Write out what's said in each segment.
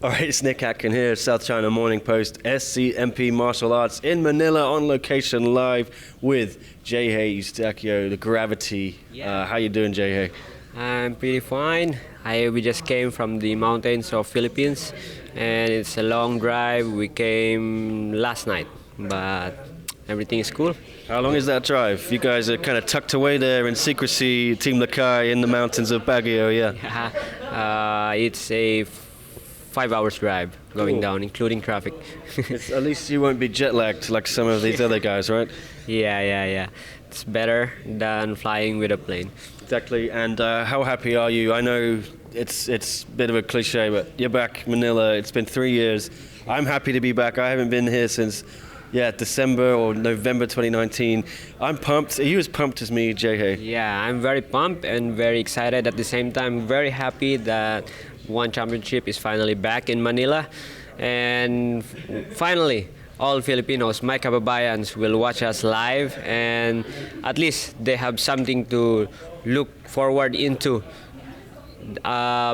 All right, it's Nick Atkin here, South China Morning Post, SCMP Martial Arts in Manila, on location live with Geje Eustaquio, the Gravity. Yeah. How you doing, Geje? I'm pretty fine. We just came from the mountains of Philippines, and it's a long drive. We came last night, but everything is cool. How long is that drive? You guys are kind of tucked away there in secrecy, Team Lakay in the mountains of Baguio, yeah. It's a 5 hours drive going Cool. down, including traffic. At least you won't be jet lagged like some of these other guys, right? Yeah. It's better than flying with a plane. Exactly. And how happy are you? I know it's a bit of a cliche, but you're back, Manila. It's been 3 years. I'm happy to be back. I haven't been here since, December or November 2019. I'm pumped. Are you as pumped as me, Geje? Yeah, I'm very pumped and very excited at the same time. Very happy that One Championship is finally back in Manila. And finally, all Filipinos, my kababayans, will watch us live, and at least they have something to look forward into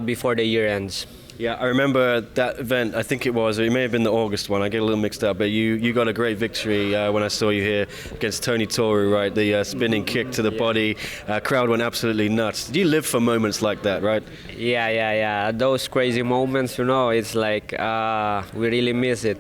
before the year ends. Yeah, I remember that event. I think it may have been the August one. I get a little mixed up, but you got a great victory when I saw you here against Tony Toru, right? The spinning kick to the body. Crowd went absolutely nuts. You live for moments like that, right? Yeah. Those crazy moments, it's like we really miss it.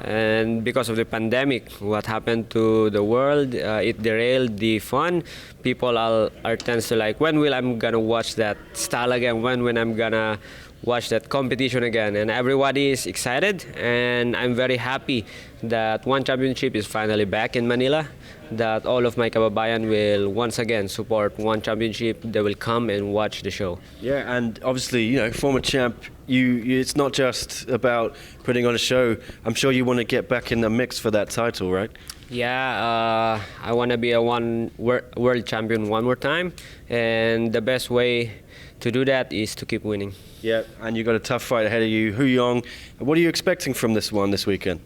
And because of the pandemic, what happened to the world, it derailed the fun. People are tends to like, when will I'm gonna watch that style again? When I'm gonna watch that competition again? And everybody is excited, and I'm very happy that One Championship is finally back in Manila, that all of my kababayan will once again support One Championship. They will come and watch the show. Yeah, and obviously, former champ, it's not just about putting on a show. I'm sure you want to get back in the mix for that title, right? Yeah, I want to be a world champion one more time, and the best way to do that is to keep winning. Yeah, and you got a tough fight ahead of you. Hu Yong, what are you expecting from this one this weekend?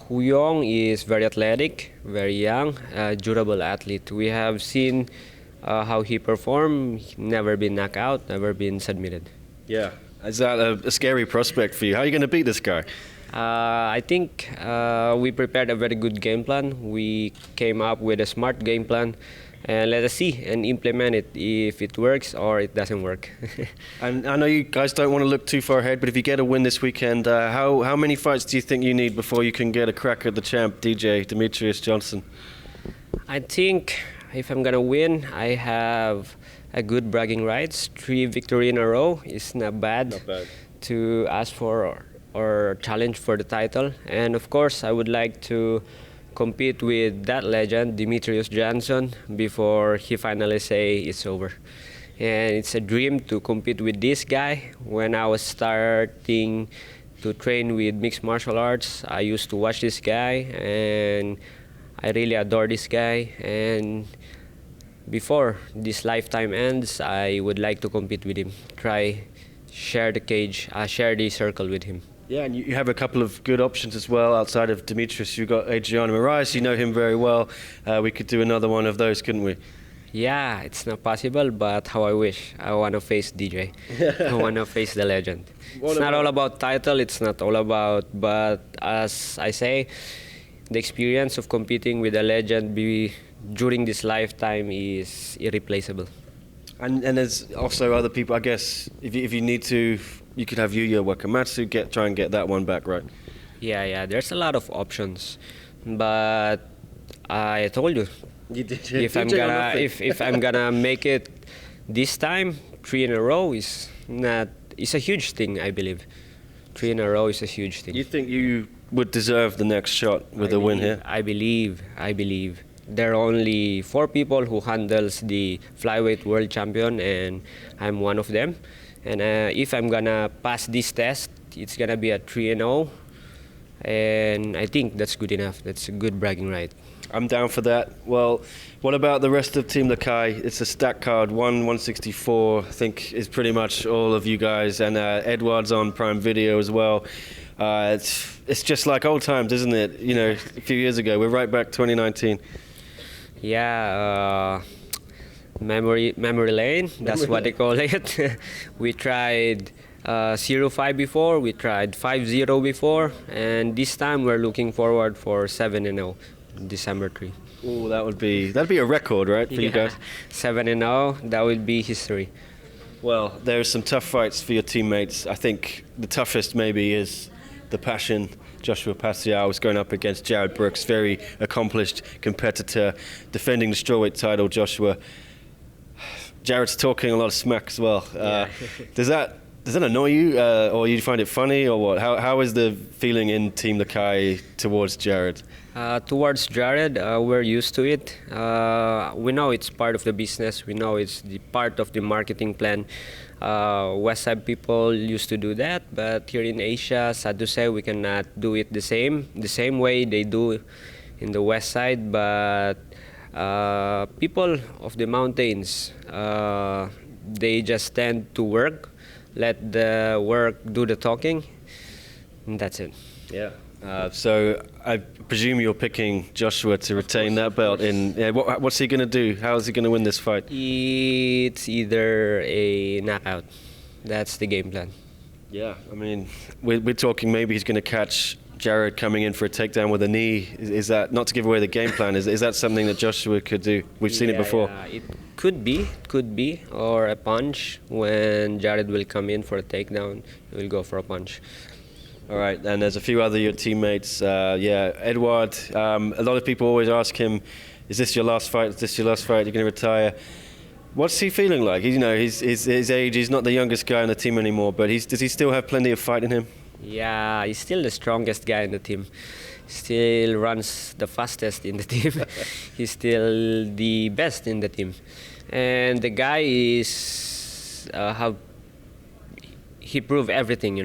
Hu Yong is very athletic, very young, durable athlete. We have seen how he performed. Never been knocked out, never been submitted. Yeah, is that a scary prospect for you? How are you going to beat this guy? I think we prepared a very good game plan. We came up with a smart game plan, and let us see and implement it if it works or it doesn't work. And I know you guys don't want to look too far ahead, but if you get a win this weekend, how many fights do you think you need before you can get a crack at the champ, DJ Demetrious Johnson? I think if I'm gonna win, I have a good bragging rights. 3 victories in a row is not bad. Not bad. To ask for or challenge for the title. And of course, I would like to compete with that legend, Demetrious Johnson, before he finally say it's over. And it's a dream to compete with this guy. When I was starting to train with mixed martial arts, I used to watch this guy, and I really adore this guy. And before this lifetime ends, I would like to compete with him, share the cage, share the circle with him. Yeah, and you have a couple of good options as well outside of Demetrious. You've got Adriano Moraes, you know him very well. We could do another one of those, couldn't we? Yeah, it's not possible, but how I wish. I want to face DJ. I want to face the legend. It's not all about title, it's not all about, but as I say, the experience of competing with a legend during this lifetime is irreplaceable. And there's also other people, I guess, if you need to, you could have Yuya Wakamatsu, try and get that one back, right? Yeah, there's a lot of options. But I told you, if I'm gonna make it this time, 3 in a row is a huge thing, I believe. 3 in a row is a huge thing. You think you would deserve the next shot with a win here? I believe. There are only 4 people who handles the flyweight world champion, and I'm one of them. And if I'm gonna pass this test, it's gonna be a 3-0, and I think that's good enough. That's a good bragging right. I'm down for that. Well, what about the rest of Team Lakay? It's a stack card, 164, I think is pretty much all of you guys, and Edward's on Prime Video as well. It's just like old times, isn't it? A few years ago. We're right back 2019. Yeah, memory lane, that's what they call it. We tried 0-5 before, we tried 5-0 before, and this time we're looking forward for 7-0, December 3. Oh, that'd be a record, right, for you guys? 7-0, that would be history. Well, there are some tough fights for your teammates. I think the toughest maybe is the Passion. Joshua Pacial is going up against Jared Brooks, very accomplished competitor, defending the strawweight title. Joshua, Jared's talking a lot of smack as well. Does that annoy you, or you find it funny, or what? How is the feeling in Team Lakay towards Jared? Towards Jared, we're used to it. We know it's part of the business. We know it's the part of the marketing plan. West Side people used to do that, but here in Asia, sad to say, we cannot do it the same way they do in the West Side. But people of the mountains, they just tend to work, let the work do the talking, and that's it. Yeah. So I presume you're picking Joshua to retain that belt. What's he going to do? How is he going to win this fight? It's either a knockout. That's the game plan. Yeah, I mean, we're talking maybe he's going to catch Jared coming in for a takedown with a knee. Is that, not to give away the game plan, is that something that Joshua could do? We've seen it before. Yeah, it could be, or a punch. When Jared will come in for a takedown, he will go for a punch. All right, and there's a few other your teammates. Edward. A lot of people always ask him, "Is this your last fight? Is this your last fight? You're going to retire?" What's he feeling like? His age. He's not the youngest guy on the team anymore, but does he still have plenty of fight in him? Yeah, he's still the strongest guy in the team. Still runs the fastest in the team. He's still the best in the team, and the guy is he proved everything.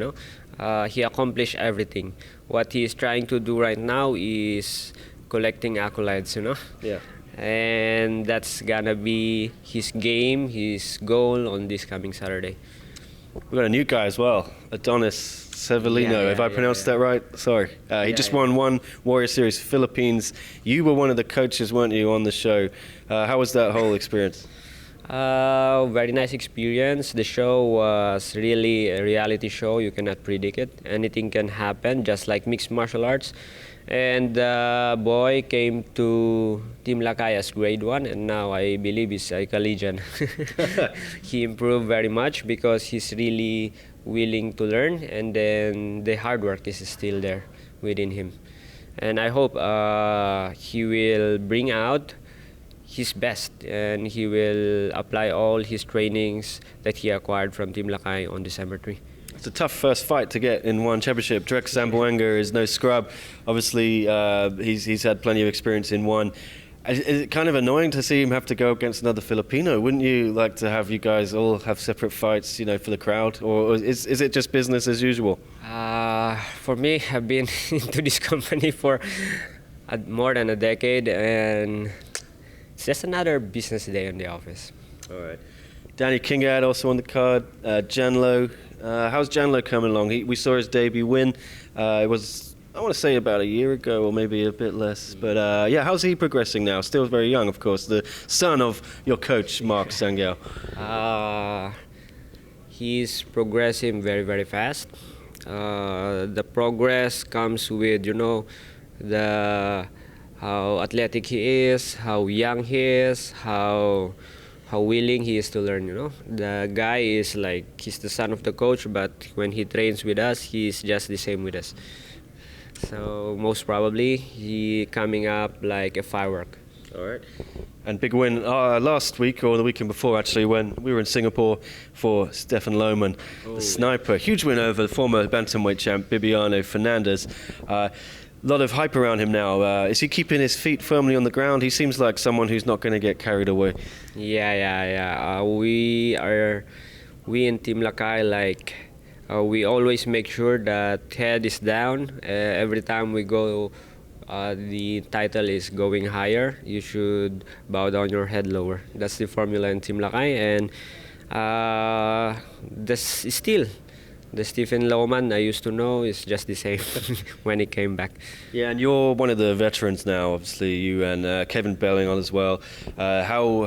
He accomplished everything. What he is trying to do right now is collecting accolades, Yeah. And that's gonna be his game, his goal on this coming Saturday. We've got a new guy as well, Adonis Severino. Have I pronounced that right? Sorry. He just won one Warrior Series Philippines. You were one of the coaches, weren't you, on the show? How was that whole experience? Very nice experience. The show was really a reality show. You cannot predict it. Anything can happen, just like mixed martial arts. And the boy came to Team Lakay as grade 1, and now I believe he's like a legend. He improved very much because he's really willing to learn, and then the hard work is still there within him. And I hope he will bring out his best, and he will apply all his trainings that he acquired from Team Lakay on December 3. It's a tough first fight to get in one championship. Drex Zamboanga is no scrub. Obviously, he's had plenty of experience in one. Is it kind of annoying to see him have to go against another Filipino? Wouldn't you like to have you guys all have separate fights, for the crowd? Or is it just business as usual? For me, I've been into this company for more than a decade, and it's just another business day in the office. All right. Danny Kingad also on the card. Janlo. How's Janlo coming along? We saw his debut win. It was, I want to say, about a year ago, or maybe a bit less. But how's he progressing now? Still very young, of course. The son of your coach, Mark Sangyao. He's progressing very, very fast. The progress comes with, how athletic he is, how young he is, how willing he is to learn. The guy is like, he's the son of the coach, but when he trains with us, he's just the same with us. So most probably he coming up like a firework. All right. And big win last week, or the weekend before actually, when we were in Singapore for Stefan Lohman, the sniper. Huge win over the former bantamweight champ Bibiano Fernandez. A lot of hype around him now. Is he keeping his feet firmly on the ground? He seems like someone who's not going to get carried away. Yeah. We in Team Lakay, we always make sure that head is down. Every time we go, the title is going higher. You should bow down your head lower. That's the formula in Team Lakay, and this is still. The Stephen Lohman I used to know is just the same when he came back. Yeah, and you're one of the veterans now, obviously, you and Kevin Bellingham as well. How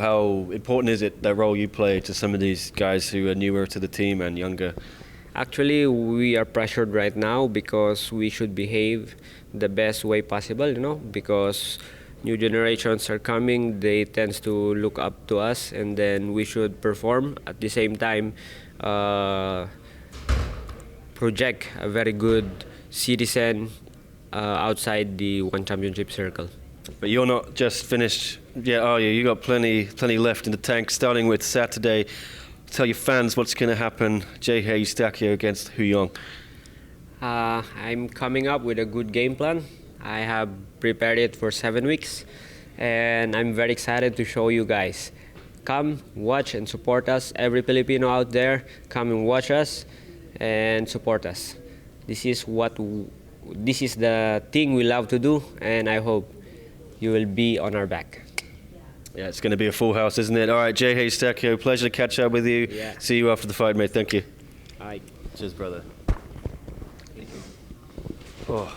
important is it, that role you play, to some of these guys who are newer to the team and younger? Actually, we are pressured right now because we should behave the best way possible, because new generations are coming. They tend to look up to us, and then we should perform at the same time, project a very good citizen outside the one championship circle. But you're not just finished yet, are you? You got plenty left in the tank. Starting with Saturday, tell your fans what's going to happen. Geje Eustaquio against Huyong. I'm coming up with a good game plan. I have prepared it for 7 weeks, and I'm very excited to show you guys. Come, watch, and support us. Every Filipino out there, come and watch us and support us. This is the thing we love to do, and I hope you will be on our back. Yeah, it's going to be a full house, isn't it? All right, Geje Eustaquio, pleasure to catch up with you. Yeah. See you after the fight, mate. Thank you. Bye. Cheers, brother. Oh.